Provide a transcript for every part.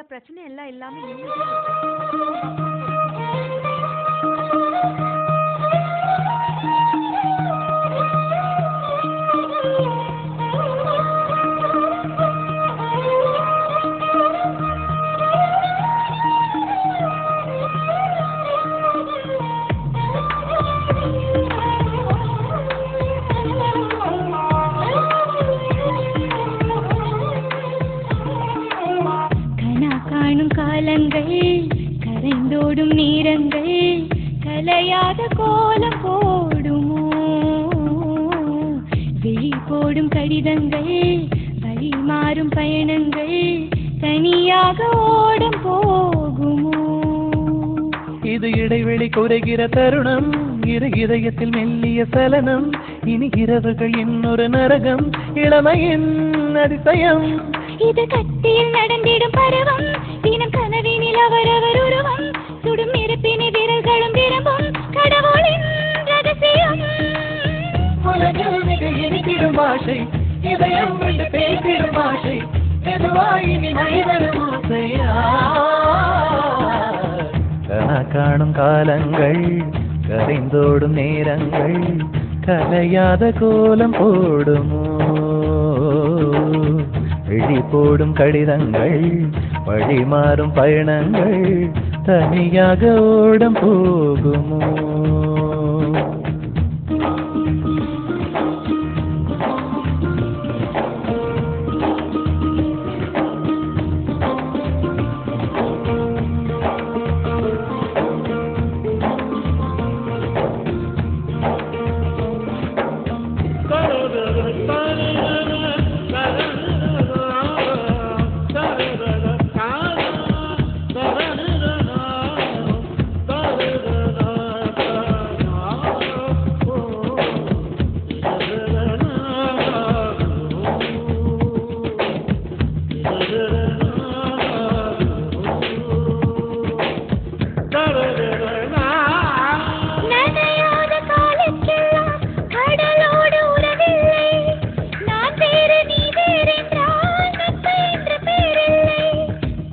பிரச்சனையும் எல்லாம் இல்லாம காலங்கள் கரைந்தோடும் நேரங்கள் கலையாத கோலம் போடுமோ விழி போடும் கடிதங்கள் வழி மாறும் பயணங்கள் தனியாக ஓடும் போகுமோ இது இடைவெளி குறைகிற தருணம் இரு இதயத்தில் மெல்லிய சலனம் இனி இரவுகள் இன்னொரு நரகம் இளமையின் அதிசயம் இது கட்டியில் நடந்திடும் பருவம் தினம் கனவினில் அவரவர் உருவம் சுடும் நெருப்பினை விரல்களும் விரும்பும் கடவுளின் ரகசியம் உலகில் மிக இனித்திடும் பாஷை இதயம் விட்டு பேசிடும் பாஷை எதுவாயினி நைவரும் ஆசையா காணும் காலங்கள் கரைந்தோடும் நேரங்கள் கலையாத கோலம் போடுமோ விழி போடும் கடிதங்கள் வழி மாறும் பயணங்கள் தனியாக ஓடம் போகுமோ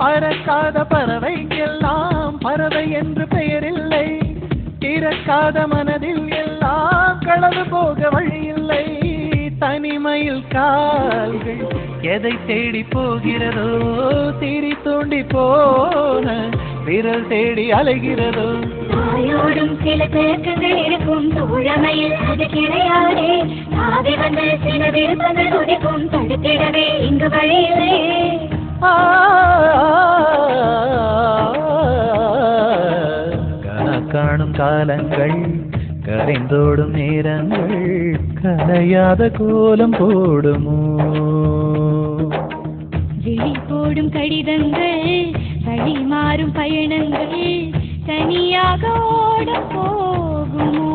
பறக்காத பறவைக்கெல்லாம் பறவை என்று பெயரில்லை திறக்காத மனதில் எல்லாம் களவு போக வழியில்லை தனிமையில் கால்கள் எதை தேடி போகிறதோ திரி தூண்டி போன விரல் தேடி அலைகிறதோ தாயோடும் சில தேக்கங்கள் இருக்கும் தோழமையில் அது கிடையாதே தாவி வந்து சில விருப்பங்கள் உதைக்கும் தடுத்திடவே இங்கு வழியில்லை காணும் காலங்கள் கரைந்தோடும் நேரங்கள் கலையாத கோலம் போடுமோ விழி போடும் கடிதங்கள் வழி மாறும் பயணங்கள் தனியாக ஓடும் போகுமோ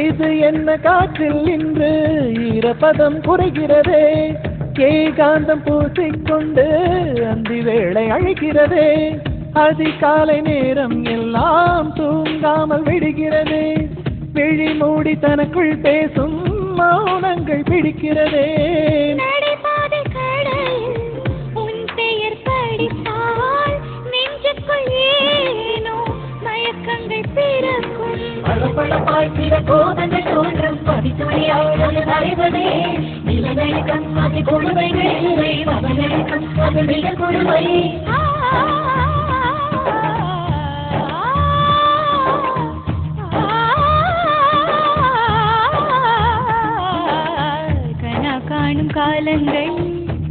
இது என்ன காற்றில் இன்று ஈரப்பதம் குறைகிறதே ஏகாந்தம் பூசிக்கொண்டு அந்தி வேளை அழைக்கிறதே அதிகாலை நேரம் எல்லாம் தூங்காமல் விடுகிறதே விழி மூடி தனக்குள் பேசும் மௌனங்கள் பிடிக்கிறதே உன் பெயர் படித்தால் நெஞ்சுக்குள் ஏனோ மயக்கங்கள் பிறக்கும் பளபளப்பாய் சில கோபங்கள் தோன்றும் பதித்துளியாய் நடைபதே நிலநடுக்கம் அது கொடுமைகள் இல்லை மகநடுக்கம் அது மிக கொடுமை கனா காணும் காலங்கள்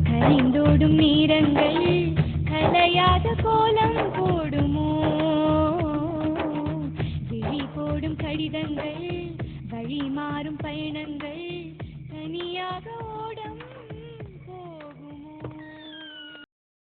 கரைந்தோடும் நேரங்கள் கலையாத கோலம் போடுமோ விழி போடும் கடி கடிதங்கள் வழி மாறும் பயணங்கள்